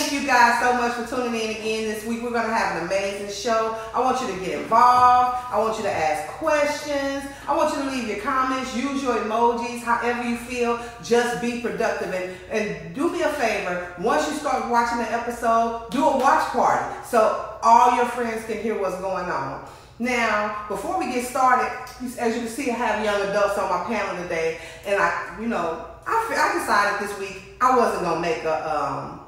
Thank you guys so much for tuning in again this week. We're going to have an amazing show. I want you to get involved. I want you to ask questions. I want you to leave your comments. Use your emojis, however you feel. Just be productive. And do me a favor. Once you start watching the episode, do a watch party so all your friends can hear what's going on. Now, before we get started, as you can see, I have young adults on my panel today. And I decided this week I wasn't going to make a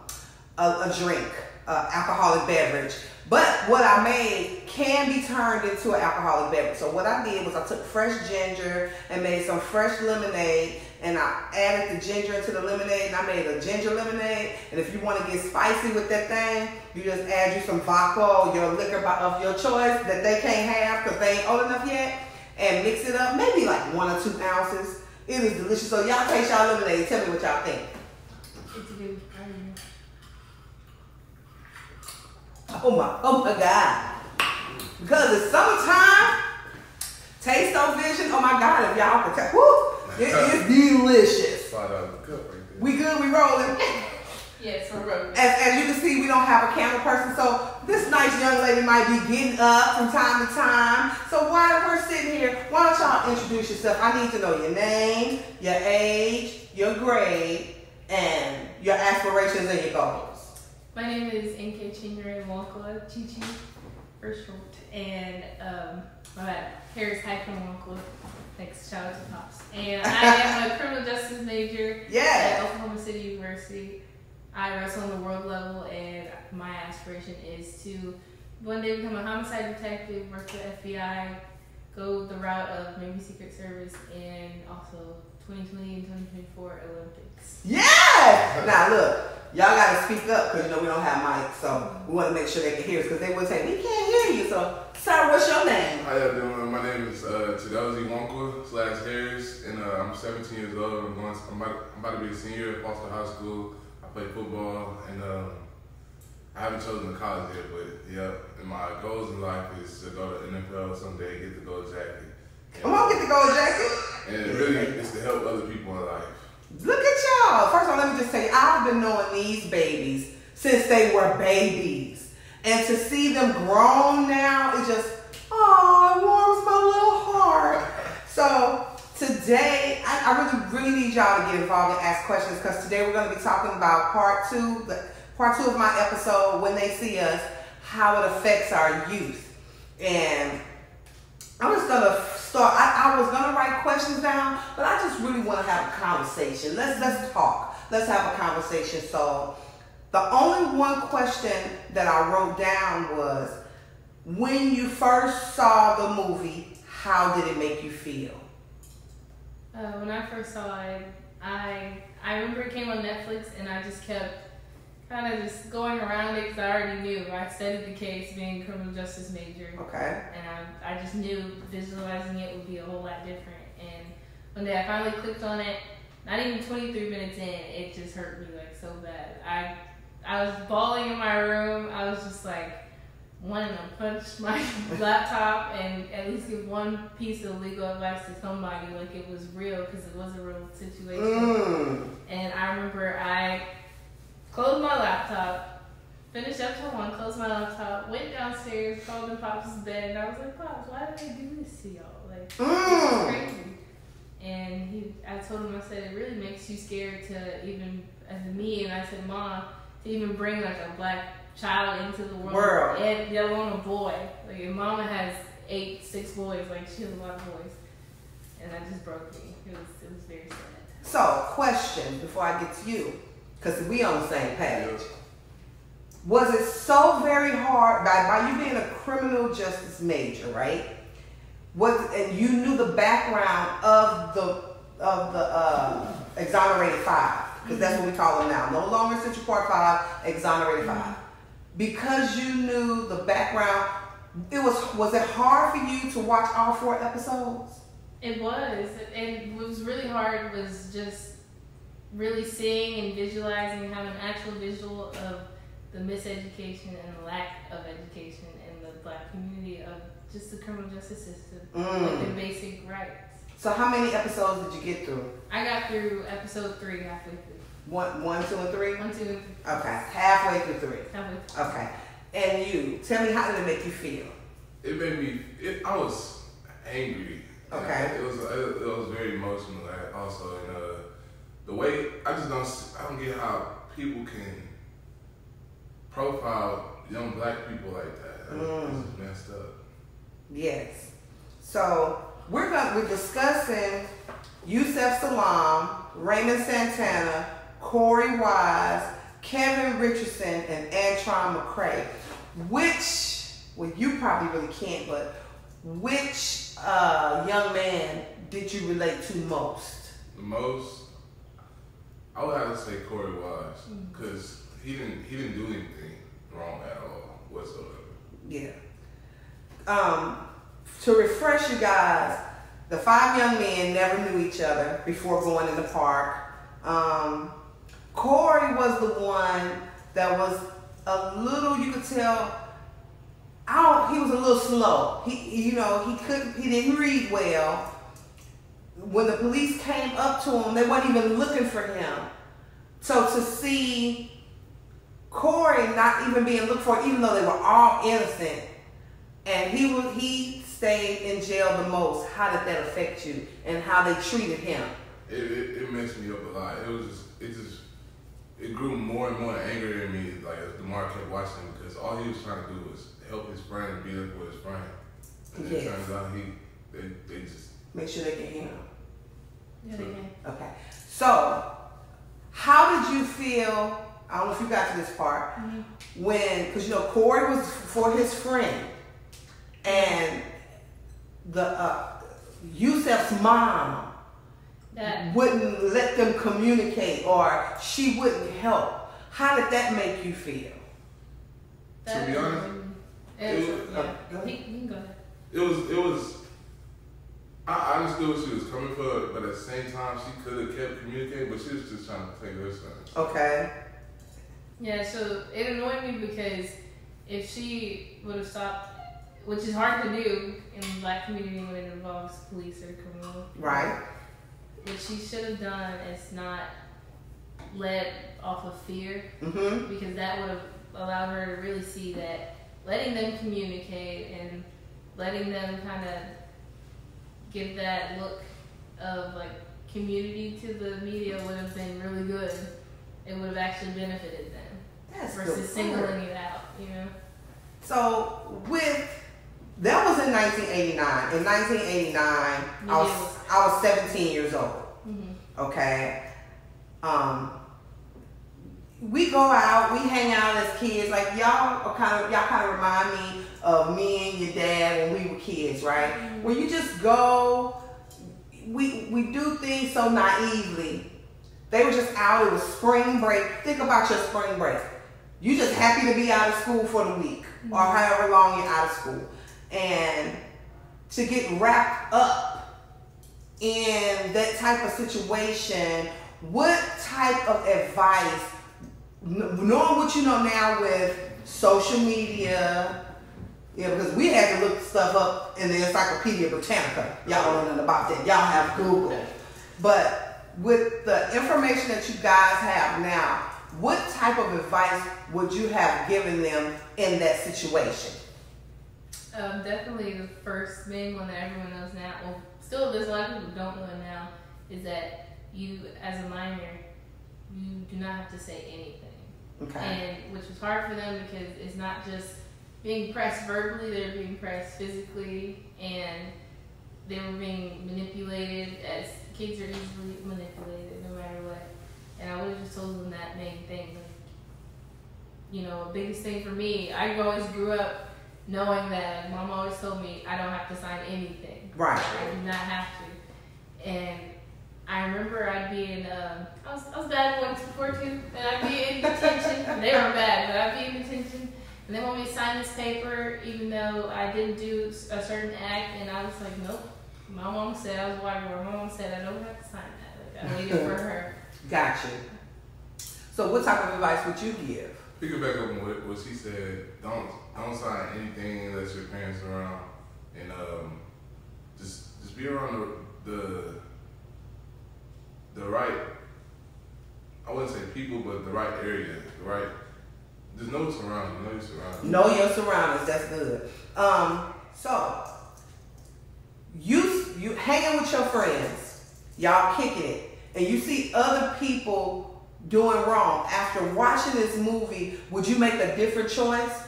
drink, alcoholic beverage. But what I made can be turned into an alcoholic beverage. So what I did was I took fresh ginger and made some fresh lemonade, and I added the ginger into the lemonade, and I made a ginger lemonade. And if you want to get spicy with that thing, you just add you some vodka or your liquor of your choice that they can't have because they ain't old enough yet, and mix it up, maybe like 1 or 2 ounces. It is delicious. So y'all taste y'all lemonade. Tell me what y'all think. It's good. Oh my God. Because it's summertime, Taste-O-Vision, oh my God, if y'all can tell, whoo, it is delicious. $5 cup right there. We good, we rolling. Yes, we're rolling. As you can see, we don't have a camera person, so this nice young lady might be getting up from time to time. So while we're sitting here, why don't y'all introduce yourself? I need to know your name, your age, your grade, and your aspirations and your goals. My name is NK Chingray Wankla, Chichi for short, and my Harris Hyphen Wankla. Thanks, shout out to Pops. And I am a criminal justice major at Oklahoma City University. I wrestle on the world level, and my aspiration is to one day become a homicide detective, work for the FBI, go the route of maybe Secret Service, and also 2020 and 2024 Olympics. Yeah! Now look, y'all gotta speak up because we don't have mics, so we want to make sure they can hear us because they would say, we can't hear you. So, sir, what's your name? How y'all doing? My name is Chidozie Wankla / Harris, and I'm 17 years old. I'm about to be a senior at Foster High School. I play football, and I haven't chosen a college yet, but yeah, and my goals in life is to go to NFL someday, get the gold jacket. Come on, get the gold jacket. And really, it's to help other people in life. Look at y'all. First of all, let me just tell you, I've been knowing these babies since they were babies. And to see them grown now, it just, it warms my little heart. So today, I really need y'all to get involved and ask questions because today we're going to be talking about part two of my episode, When They See Us, how it affects our youth. And I'm just going to start. I was going to write questions down, but I just really want to have a conversation. Let's talk. Let's have a conversation. So the only one question that I wrote down was, when you first saw the movie, how did it make you feel? When I first saw it, I remember it came on Netflix, and I just kept kind of just going around it because I already knew. I studied the case, being a criminal justice major. Okay. And I just knew visualizing it would be a whole lot different. And one day I finally clicked on it. Not even 23 minutes in, it just hurt me like so bad. I was bawling in my room. I was just like wanting to punch my laptop and at least give one piece of legal advice to somebody like it was real, because it was a real situation. And I remember I closed my laptop, finished episode 1, closed my laptop, went downstairs, called in Pops' bed, and I was like, Pops, why did I do this to y'all? Like, this is crazy. And I told him, I said, it really makes you scared to even, as me, and I said, Mom, to even bring like a black child into the world. And let alone a boy. Like, your mama has 6 boys, like she has a lot of boys. And that just broke me. It was very sad. So, question before I get to you, because we on the same page. Was it so very hard, by you being a criminal justice major, right? And you knew the background of the exonerated 5, because that's what we call them now. No longer Central Park 5, exonerated 5. Because you knew the background, was it hard for you to watch all 4 episodes? It was. And what was really hard was just really seeing and visualizing, having an actual visual of the miseducation and the lack of education in the black community of just the criminal justice system with the basic rights. So how many episodes did you get through? I got through episode 3 halfway through. One, two, and three? 1, 2, Okay, halfway through three. halfway. Okay. And you, tell me, how did it make you feel? It made me. I was angry. Okay. It was very emotional. Also, and the way I don't get how people can profile young black people like that. This is messed up. Yes. So we're discussing Yusef Salaam, Raymond Santana, Corey Wise, Kevin Richardson, and Antron McCray. Well, you probably really can't, but which young man did you relate to most? The most, I would have to say Corey Wise, because he didn't do anything wrong at all whatsoever. Yeah. To refresh you guys, the 5 young men never knew each other before going in the park. Corey was the one that was a little, you could tell, he was a little slow. He didn't read well. When the police came up to him, they weren't even looking for him. So to see Corey not even being looked for, even though they were all innocent, and he stayed in jail the most, how did that affect you and how they treated him? It messed me up a lot. It grew more and more angry in me, like as DeMar kept watching, because all he was trying to do was help his friend and be there for his friend. And it turns out they just make sure they can hear him. Yeah, they can. Okay. So, how did you feel? I don't know if you got to this part when, because Corey was for his friend, and the Yusef's mom wouldn't let them communicate, or she wouldn't help. How did that make you feel? To be honest, you can go ahead. It was. I understood what she was coming for, but at the same time, she could have kept communicating, but she was just trying to take her son. Okay. Yeah, so it annoyed me because if she would have stopped, which is hard to do in the black community when it involves police or criminal. Right. What she should have done is not led off of fear, because that would have allowed her to really see that letting them communicate and letting them kind of give that look of like community to the media would have been really good. It would have actually benefited them. That's versus singling it out, So that was in 1989. In 1989, I was 17 years old. Okay. We go out, we hang out as kids. Like y'all kind of remind me of me and your dad when we were kids, right? Where you just go, we do things so naively. They were just out. It was spring break. Think about your spring break. You just happy to be out of school for the week or however long you're out of school, and to get wrapped up in that type of situation. What type of advice, knowing what you know now with social media, because we had to look stuff up in the Encyclopedia Britannica. Y'all don't know nothing about that. Y'all have Google. But with the information that you guys have now, what type of advice would you have given them in that situation? Definitely the first main one that everyone knows now, well, still there's a lot of people who don't know it now, is that you, as a minor, you do not have to say anything. Okay. And which was hard for them because it's not just being pressed verbally, they're being pressed physically, and they were being manipulated, as kids are easily manipulated no matter what. And I would have just told them that main thing. Like, biggest thing for me, I always grew up knowing that Mom always told me I don't have to sign anything. Right. I do not have to. And I remember I'd be in, I was bad once before too, and I'd be in detention. They weren't bad, but I'd be in detention. And they want me to sign this paper even though I didn't do a certain act, and I was like, nope. My mom said, I was a white girl, my mom said I don't have to sign that. Like, I waited for her. Gotcha. So what type of advice would you give? Piggyback on what she said, don't sign anything unless your parents are around, and just be around the right I wouldn't say people, but the right area, the right. Just know your surroundings. Know your surroundings. Know your surroundings. That's good. So you hanging with your friends, y'all kicking it, and you see other people doing wrong. After watching this movie, would you make a different choice?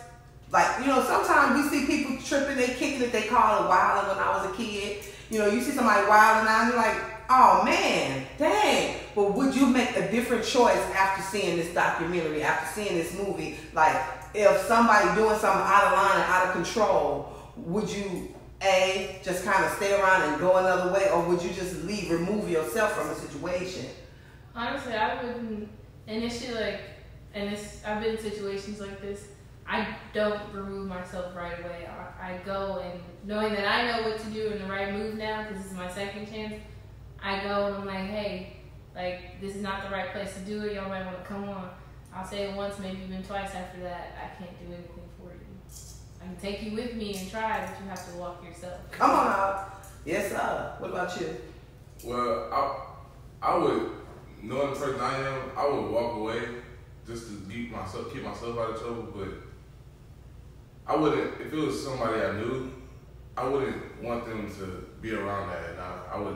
Like, you know, sometimes we see people tripping, they kicking it, they call it wilding. When I was a kid, you know, you see somebody wilding out, and you're like, oh man, dang. But would you make a different choice after seeing this documentary, after seeing this movie? Like, if somebody doing something out of line and out of control, would you, A, just kind of stay around and go another way, or would you just remove yourself from the situation? Honestly, I wouldn't initially, like, and I've been in situations like this, I don't remove myself right away. I go, and knowing that I know what to do in the right move now, because this is my second chance, I go and I'm like, hey, like, this is not the right place to do it. Y'all might want to come on. I'll say it once, maybe even twice. After that, I can't do anything for you. I can take you with me and try, but you have to walk yourself. Come on out. Yes, sir. What about you? Well, I would, knowing the person I am, I would walk away just to keep myself out of trouble. But I wouldn't, if it was somebody I knew, I wouldn't want them to be around that. And I would,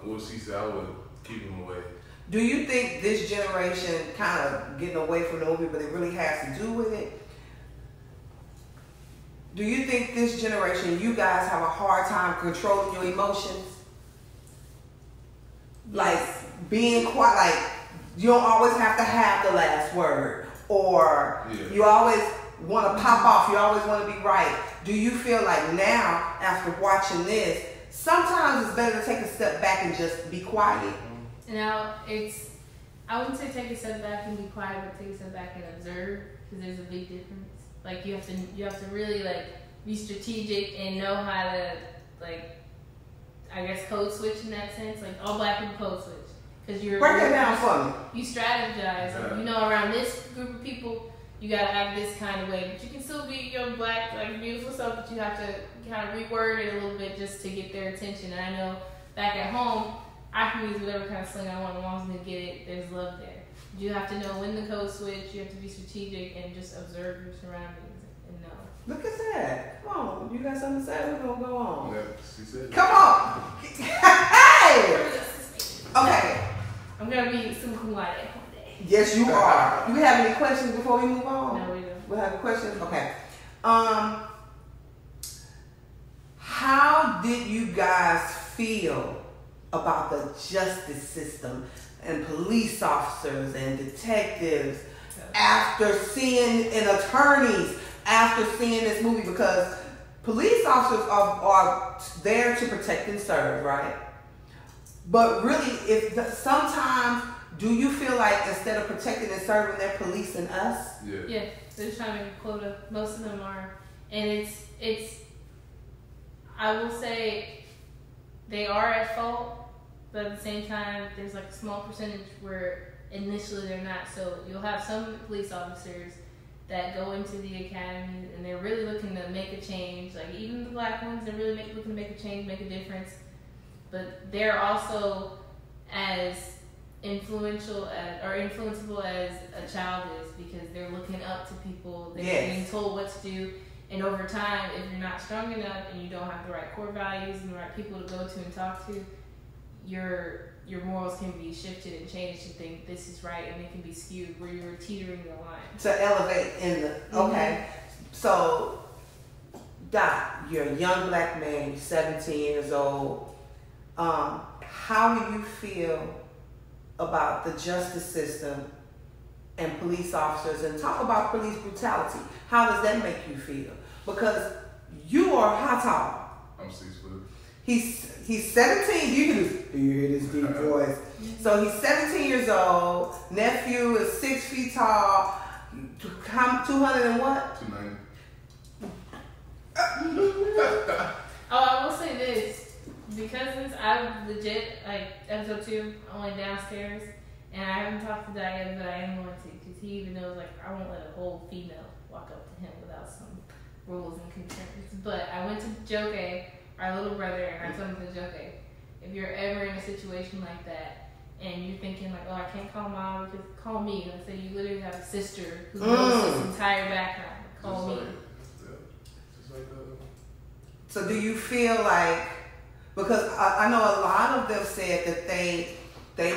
what she said, I would keep them away. Do you think this generation kind of getting away from the movie, but it really has to do with it? Do you think this generation, you guys have a hard time controlling your emotions? Like being quiet, like you don't always have to have the last word, or you always want to pop off, you always want to be right. Do you feel like now, after watching this, sometimes it's better to take a step back and just be quiet? Now, I wouldn't say take a step back and be quiet, but take a step back and observe, because there's a big difference. Like, you have to really, like, be strategic and know how to, like, I guess code switch in that sense. Like, all black people code switch. Because you're... Break it down for me. You strategize. Like, you know, around this group of people, you gotta act this kind of way. But you can still be your black, like, beautiful self, but you have to kind of reword it a little bit just to get their attention. And I know back at home, I can use whatever kind of slang I want as long as they get it. There's love there. You have to know when to code switch. You have to be strategic and just observe your surroundings and know. Look at that. Come on. You got something to say? We're going to go on. Yeah, she said. Come on. Hey! Okay. I'm going to be some quiet one day. Yes, you are. Do we have any questions before we move on? No, we don't. We have questions? Okay. How did you guys feel about the justice system and police officers and detectives after seeing, and attorneys after seeing this movie? Because police officers are there to protect and serve, right? But really, sometimes, do you feel like instead of protecting and serving, they're policing us? Yeah, they're trying to make a quota. Most of them are. And it's I will say they are at fault, but at the same time, there's like a small percentage where initially they're not. So you'll have some police officers that go into the academy and they're really looking to make a change. Like, even the black ones, they're really looking to make a change, make a difference. But they're also as influential or influenceable as a child is, because they're looking up to people. They're being told what to do. And over time, if you're not strong enough and you don't have the right core values and the right people to go to and talk to, your morals can be shifted and changed to think this is right, and it can be skewed where you're teetering the line. To elevate in the, okay. So, Doc, you're a young black man, you're 17 years old. How do you feel about the justice system and police officers? And talk about police brutality. How does that make you feel? Because you are how tall? I'm 6 foot. He's 17. Do you hear this deep voice? So he's 17 years old. Nephew is 6 feet tall. 200 and what? 290. I will say this. Because I'm legit, like, episode 2, I went downstairs, and I haven't talked to Diane, but I am going to, because he even knows, like, I won't let a whole female walk up to him without some rules and concerns. But I went to Joke, our little brother, and I told him to Joke, if you're ever in a situation like that, and you're thinking like, oh, I can't call mom because call me. Let's say you literally have a sister who knows this entire background. Call me. Just like that. So do you feel like, because I know a lot of them said that they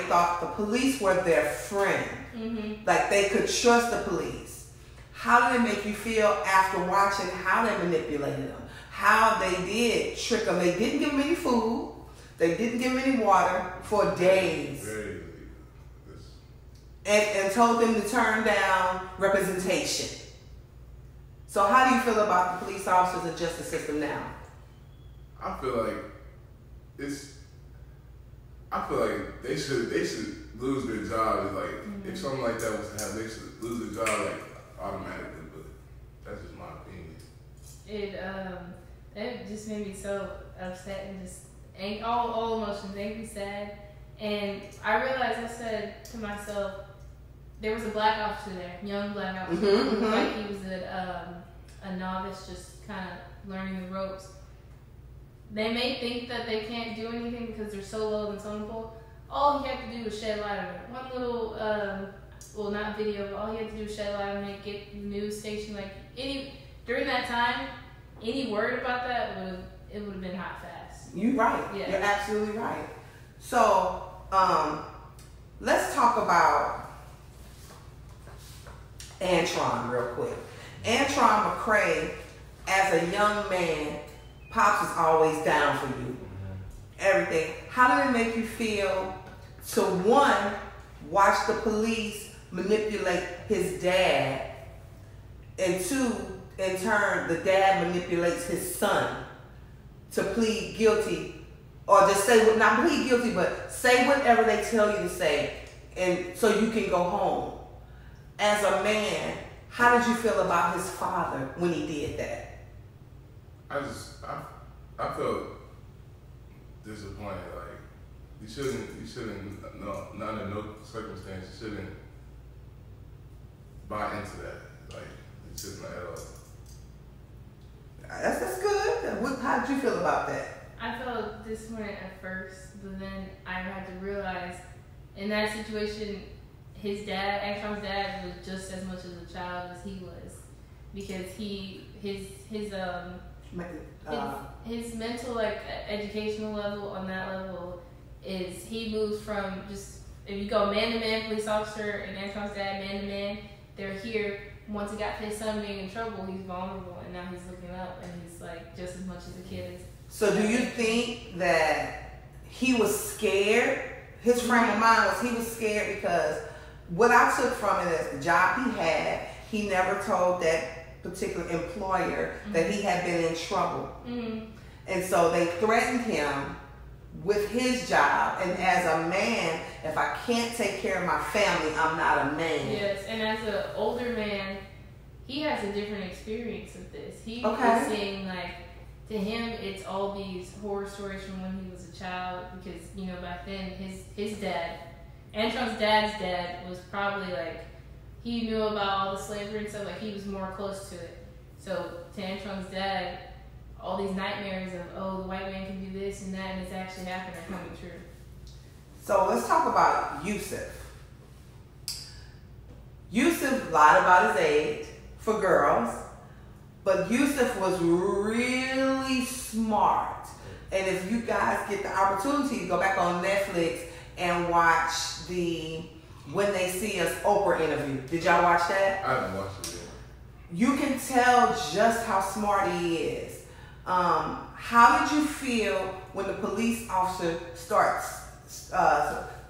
thought the police were their friend. Mm-hmm. Like they could trust the police. How did it make you feel after watching how they manipulated them? How they did trick them. They didn't give them any food. They didn't give them any water for days. And told them to turn down representation. So how do you feel about the police officers and justice system now? I feel like they should lose their job. Like if something like that was to happen, they should lose their job like automatically. But that's just my opinion. It just made me so upset and just all emotions, angry, sad. And I realized, I said to myself, there was a black officer there, young black officer, like he was a novice, just kind of learning the ropes. They may think that they can't do anything because they're so low in the totem pole. All he had to do was shed light on it. One little, well, not video, but all he had to do was shed light on it, get the news station, like during that time, any word about that would have been hot fast. You're right. Yeah. You're absolutely right. So, let's talk about Antron real quick. Antron McCray, as a young man, Pops is always down for you. Everything. How did it make you feel to, one, watch the police manipulate his dad, and two, in turn, the dad manipulates his son to plead guilty, or just say, not plead guilty, but say whatever they tell you to say, and so you can go home. As a man, how did you feel about his father when he did that? I felt disappointed. Like you shouldn't, no, not in no circumstance, you shouldn't buy into that. Like it shouldn't at all. That's good. How did you feel about that? I felt disappointed at first, but then I had to realize in that situation, his dad, Antron's dad, was just as much as a child as he was, because his mental, like, educational level on that level is, he moves from just, if you go man-to-man police officer and Antron's dad man-to-man, they're here. Once he got his son being in trouble, he's vulnerable, and now he's looking up, and he's like just as much as a kid is. So do you think that he was scared? His frame of mind was he was scared because what I took from it is the job he had, he never told that particular employer that he had been in trouble. And so they threatened him with his job, and as a man, if I can't take care of my family, I'm not a man. Yes, and as an older man, he has a different experience of this. He is seeing, like, to him, it's all these horror stories from when he was a child, because, you know, back then, his dad, Antron's dad's dad, was probably, like, he knew about all the slavery and stuff, like, he was more close to it. So, to Antron's dad, all these nightmares of, oh, the white man can do this and that, and it's actually happened, are coming true. So let's talk about Yusuf. Yusuf lied about his age for girls, but Yusuf was really smart. And if you guys get the opportunity, go back on Netflix and watch the When They See Us Oprah interview. Did y'all watch that? I haven't watched it yet. You can tell just how smart he is. How did you feel when the police officer starts,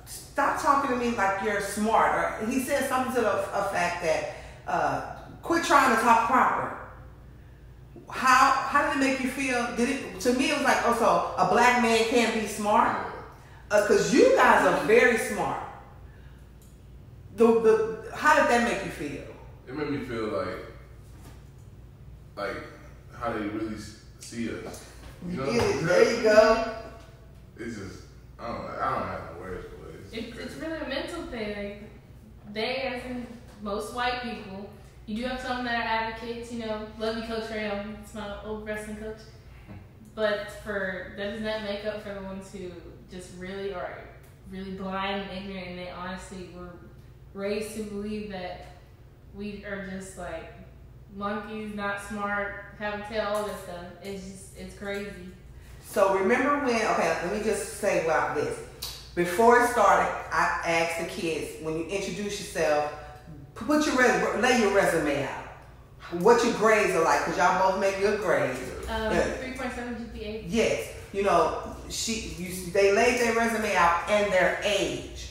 stop talking to me like you're smart? Or he said something to the effect that, quit trying to talk proper. How did it make you feel? To me, it was like, oh, so a black man can't be smart? Because you guys are very smart. How did that make you feel? It made me feel like how they really see us. You know? There you go. It's just, I don't have no words for it. It's really a mental thing. Like, they, as in most white people, you do have some that are advocates, you know, love you, Coach Ray, it's my old wrestling coach. But that does not make up for the ones who just really are really blind and ignorant, and they honestly were raised to believe that we are just like monkeys, not smart, have a tail, all this stuff. It's crazy. So remember when, okay, let me just say about this. Before it started, I asked the kids, when you introduce yourself, lay your resume out. What your grades are like, because y'all both make good grades. 3.7 GPA. Yes. You know, they laid their resume out and their age.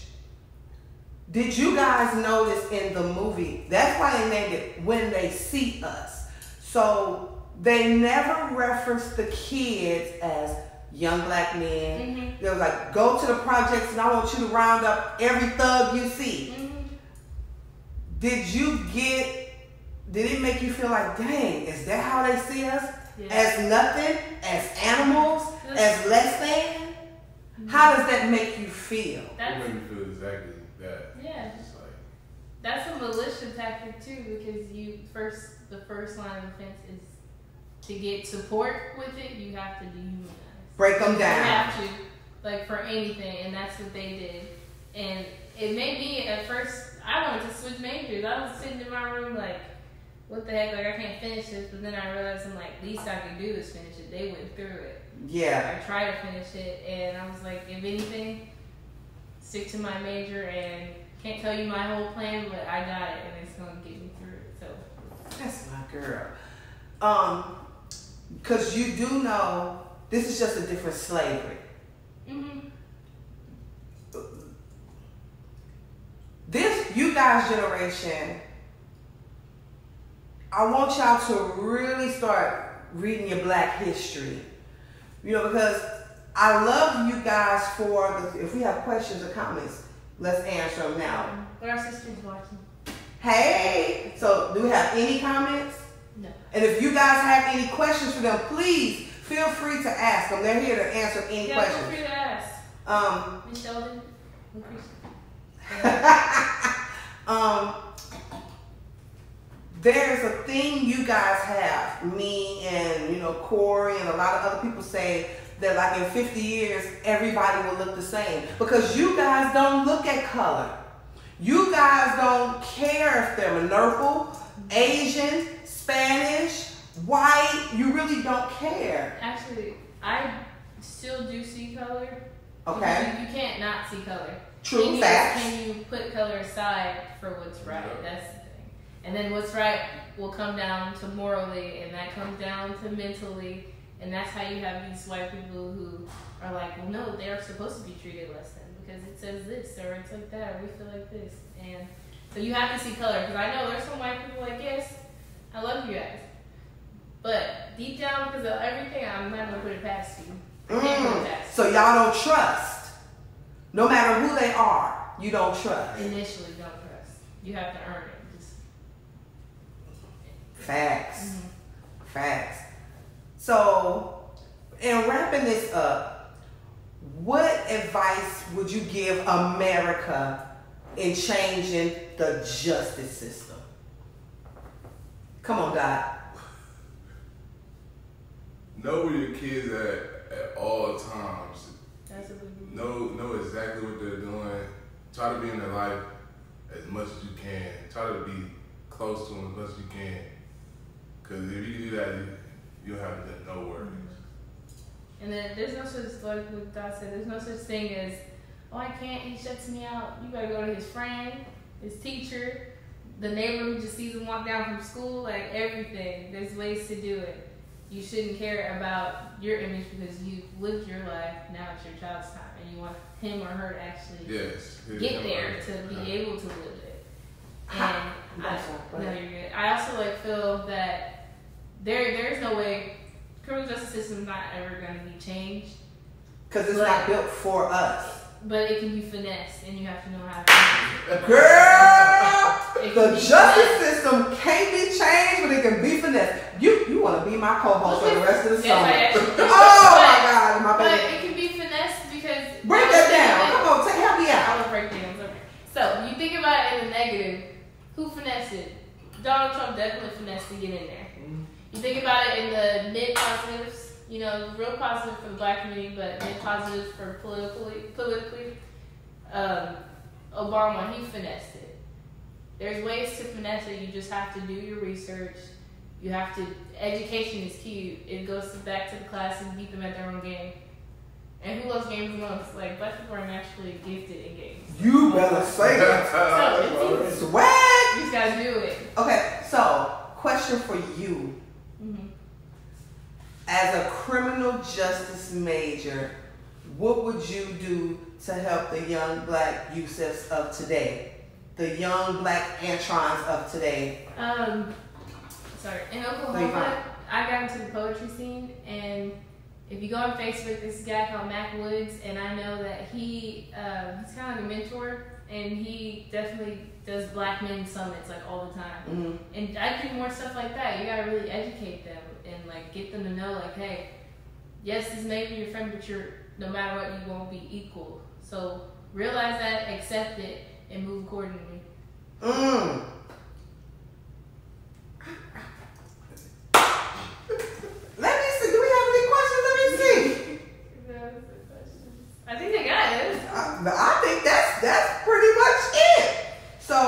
Did you guys notice in the movie, that's why they named it When They See Us. So they never referenced the kids as young black men. Mm-hmm. They was like, go to the projects and I want you to round up every thug you see. Mm-hmm. Did it make you feel like, dang, is that how they see us? Yeah. As nothing? As animals? As less than? Mm-hmm. How does that make you feel? It made me feel exactly that. Yeah. It's like, That's a militia tactic too, because the first line of defense is to get support with it, you have to dehumanize. Break them down. You have to, like, for anything, and that's what they did. And it made me, at first, I wanted to switch majors. I was sitting in my room like, what the heck, like, I can't finish this, but then I realized I'm like, least I can do is finish it. They went through it. Yeah. I tried to finish it, and I was like, if anything, stick to my major, and can't tell you my whole plan, but I got it, and it's going to get me through it, so. That's my girl. Because you do know this is just a different slavery. Mm-hmm. This, you guys' generation, I want y'all to really start reading your black history. You know, because I love you guys if we have questions or comments, let's answer them now. But our sister's watching. Hey, so do we have any comments? No. And if you guys have any questions for them, please feel free to ask them. They're here to answer any questions. Feel free to ask. Michelle did. There's a thing you guys have, me and Corey and a lot of other people say that like in 50 years everybody will look the same because you guys don't look at color. You guys don't care if they're Nurple, Asian, Spanish, white. You really don't care. Actually, I still do see color. Okay. You can't not see color. True facts. Can you put color aside for what's right? That's the thing. And then what's right will come down to morally, and that comes down to mentally, and that's how you have these white people who are like, well, no, they are supposed to be treated less than because it says this or it's like that or we feel like this. And so you have to see color because I know there's some white people like, yes, I love you guys, but deep down because of everything, I'm not gonna put it past you. I can't put it past So y'all don't trust. No matter who they are, you don't trust. Initially, don't trust. You have to earn it. Facts. Mm-hmm. Facts. So, in wrapping this up, what advice would you give America in changing the justice system? Come on, Dot. Know where your kids at all times. That's a big Know exactly what they're doing. Try to be in their life as much as you can. Try to be close to them as much as you can. Because if you do that, you'll have no worries. And then there's no such, like what Dot said, there's no such thing as, oh, I can't, he shuts me out. You gotta go to his friend, his teacher, the neighbor who just sees him walk down from school, like everything. There's ways to do it. You shouldn't care about your image because you've lived your life, now it's your child's time, and you want him or her to actually get there to be able to live it. And no, you're good. I also feel that there's no way criminal justice system is not ever going to be changed because it's not built for us. But it can be finessed, and you have to know how to. Girl, the justice system can't be changed, but it can be finessed. You want to be my co-host for the rest of the summer? Oh my God, my baby. But it can be finessed because break that down. Come on, help me out. I will break down. Okay. So you think about it in the negative. Who finessed it? Donald Trump definitely finessed to get in there. You think about it in the mid positives, real positive for the black community, but mid positives for politically. Obama, he finessed it. There's ways to finesse it. You just have to do your research. You have to. Education is key. It goes back to the class and beat them at their own game. And who loves games the most? Like, black people are naturally gifted in games. You better say that. So it's Swag. you just gotta do it. Okay, so question for you. Mm-hmm. As a criminal justice major, what would you do to help the young black Yusufs of today? The young black Antrons of today? Sorry. In Oklahoma, I got into the poetry scene, and if you go on Facebook, this guy called Mac Woods, and I know that he's kind of like a mentor, and he definitely does black men summits like all the time. Mm-hmm. And I do more stuff like that. You gotta really educate them and like get them to know like, hey, yes, this may be your friend, but no matter what, you won't be equal. So realize that, accept it, and move accordingly. Let me see. Do we have any questions? Let me see. I think I got it. I think that's pretty much it. So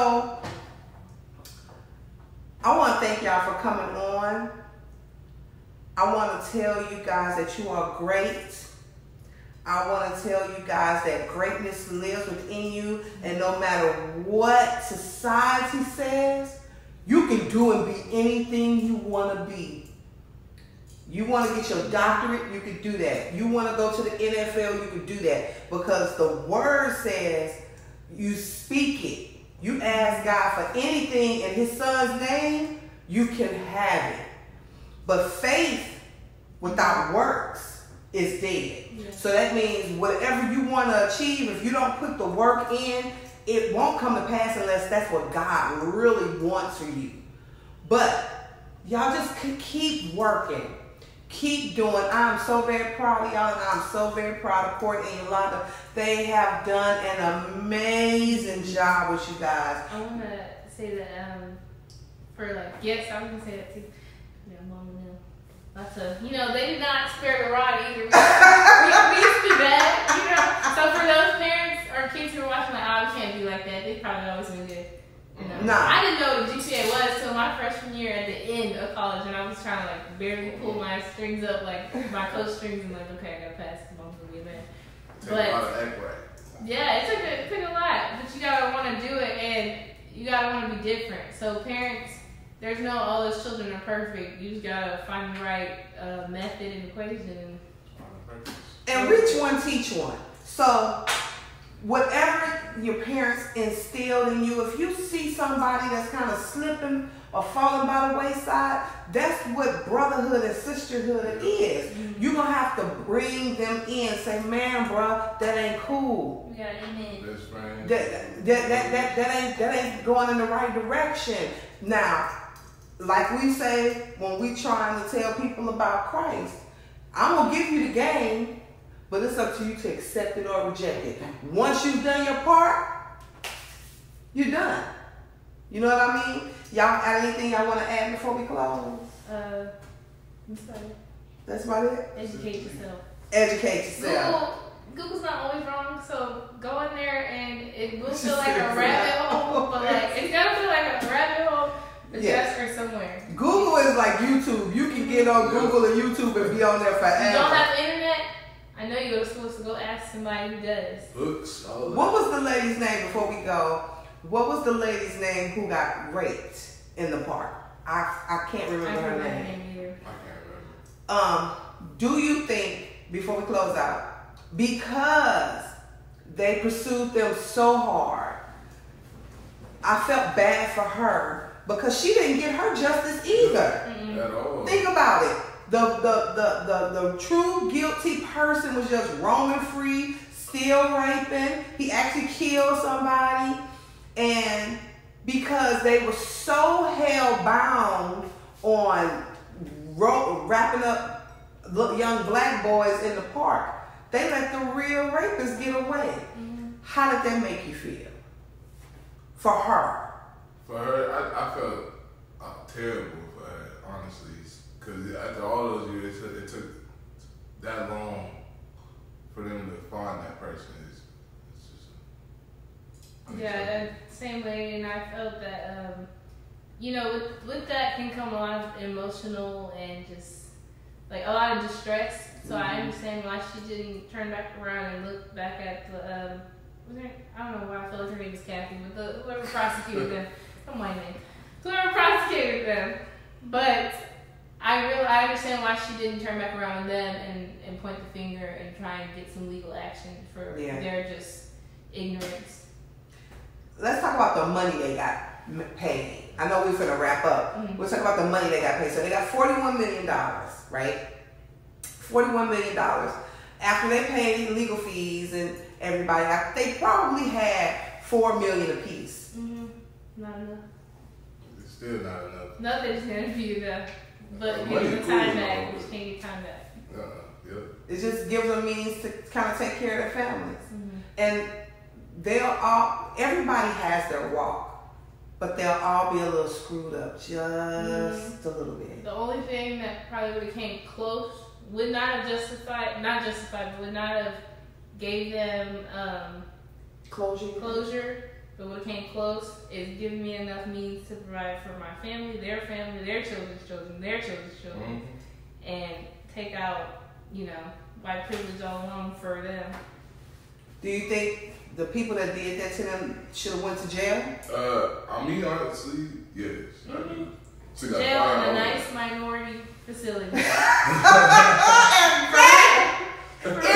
I want to thank y'all for coming on. I want to tell you guys that you are great. I want to tell you guys that greatness lives within you, and no matter what society says, you can do and be anything you want to be. You want to get your doctorate, you can do that. You want to go to the NFL, you can do that. Because the word says you speak it. You ask God for anything in his son's name, you can have it. But faith without works is dead. Yes. So that means whatever you want to achieve, if you don't put the work in, it won't come to pass unless that's what God really wants for you. But y'all just keep working. Keep doing. I'm so very proud of y'all, and I'm so very proud of Courtney and Yolanda. They have done an amazing job with you guys. I want to say that for like, yes, I was going to say that too. Yeah, Mom and them. Lots of, they did not spare the rod either. We used to be bad, So for those parents or kids who are watching, like, oh, we can't be like that. They probably always been good. Nah. I didn't know what GPA was till my freshman year at the end of college, and I was trying to like barely pull my strings up, like my coach strings, and like, okay, I gotta pass because Mom's gonna be a man. Take a lot of act right. Yeah, it took a lot, but you gotta want to do it, and you gotta want to be different. So parents, there's no all those children are perfect. You just gotta find the right method and equation. And reach one, teach one. So whatever your parents instilled in you, if you see somebody that's kind of slipping or falling by the wayside, that's what brotherhood and sisterhood is. Mm-hmm. You're going to have to bring them in. Say, man, bro, that ain't cool. Yeah, amen. Best friend. That ain't going in the right direction. Now, like we say when we trying to tell people about Christ, I'm going to give you the game, but it's up to you to accept it or reject it. Once you've done your part, you're done. You know what I mean? Y'all got anything y'all want to add before we close? I'm sorry. That's about it? Educate yourself. Educate yourself. Google's not always wrong, so go in there and it will feel like a rabbit hole, but like it's gonna feel like a rabbit hole, but just for somewhere. Google is like YouTube. You can get on Google and YouTube and be on there forever. You don't have internet? I know you go to school, so go ask somebody who does. Books. What was the lady's name before we go? What was the lady's name who got raped in the park? I can't remember her name. Either. I can't remember. Do you think, before we close out, because they pursued them so hard, I felt bad for her because she didn't get her justice either. Mm-hmm. At all. Think about it. The true guilty person was just roaming free, still raping. He actually killed somebody. And because they were so hell-bound on wrapping up young black boys in the park, they let the real rapists get away. Mm-hmm. How did that make you feel? For her? For her, I felt terrible for her, honestly. Because after all those years, it took that long for them to find that person. It's just, Yeah, same way, and I felt that, you know, with that can come a lot of emotional and just, like, a lot of distress. So I understand why she didn't turn back around and look back at the, I don't know why I feel like her name is Kathy, but whoever prosecuted them, some white name, whoever prosecuted them. But I understand why she didn't turn back around on them and point the finger and try and get some legal action for their just ignorance. Let's talk about the money they got paid. I know we're finna wrap up. We'll talk about the money they got paid. So they got $41 million, right? $41 million. After they paid legal fees and everybody, they probably had $4 million apiece. Not enough. It's still not enough. Nothing's gonna be enough. But getting the time back, which can't get time back. It just gives them means to kind of take care of their families. And everybody has their walk, but they'll all be a little screwed up, just a little bit. The only thing that probably would have came close, would not have but would not have gave them closure, but what came close is giving me enough means to provide for my family, their children's children, their children's children, and take out, you know, white privilege all along for them. Do you think the people that did that to them should have went to jail? I mean, honestly, yes. Jail in a nice minority facility. It's a wrap.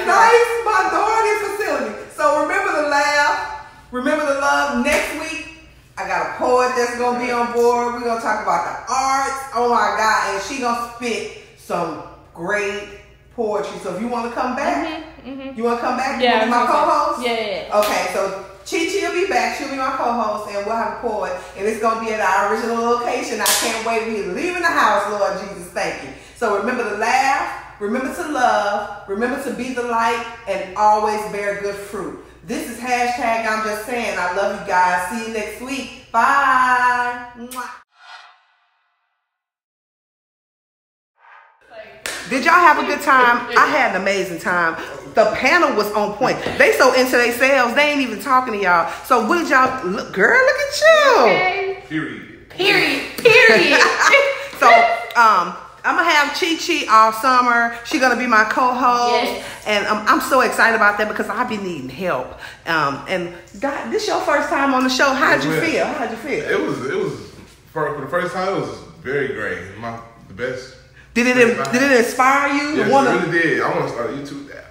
Nice minority facility. So remember the laugh, remember the love. Next week, I got a poet that's gonna be on board. We're gonna talk about the arts. Oh my God, and she gonna spit some great poetry. So if you want to come back, you want to come back? You want to be my co-host? Yeah. Okay, so Chi will be back. She'll be my co-host, and we'll have a poet, and it's gonna be at our original location. I can't wait. We're leaving the house, Lord Jesus. Thank you. So remember to laugh. Remember to love, remember to be the light, and always bear good fruit. This is hashtag I'm Just Saying. I love you guys. See you next week. Bye. Mwah. Did y'all have a good time? I had an amazing time. The panel was on point. They so into themselves, they ain't even talking to y'all. So what did y'all, girl, look at you. Okay. Period. So, I'm gonna have Chi all summer. She's gonna be my co-host, and I'm so excited about that because I've been needing help. And God, this your first time on the show. How'd you feel? It was for the first time. It was very great. The best. Did it inspire you? Yes, it really did. I want to start YouTube now.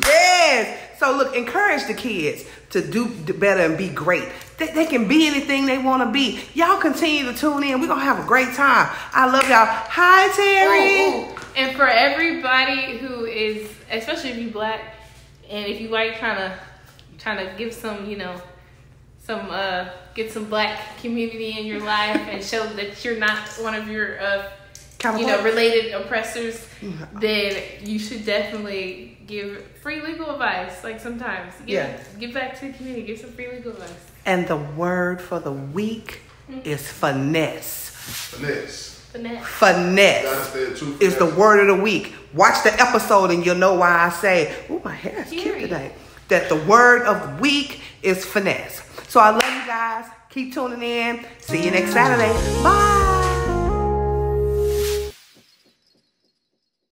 Yes. So look, encourage the kids to do better and be great. They can be anything they want to be. Y'all continue to tune in. We're going to have a great time. I love y'all. Hi, Terry. Ooh. And for everybody who is, especially if you black, and if you white, trying to give some, you know, get some black community in your life and show that you're not one of your, related oppressors, then you should definitely give free legal advice. Like sometimes, give back to the community, give some free legal advice. And the word for the week is finesse. Finesse is the word of the week. Watch the episode and you'll know why I say, "Ooh, my hair is cute today." That the word of the week is finesse. So I love you guys. Keep tuning in. See you next Saturday. Bye.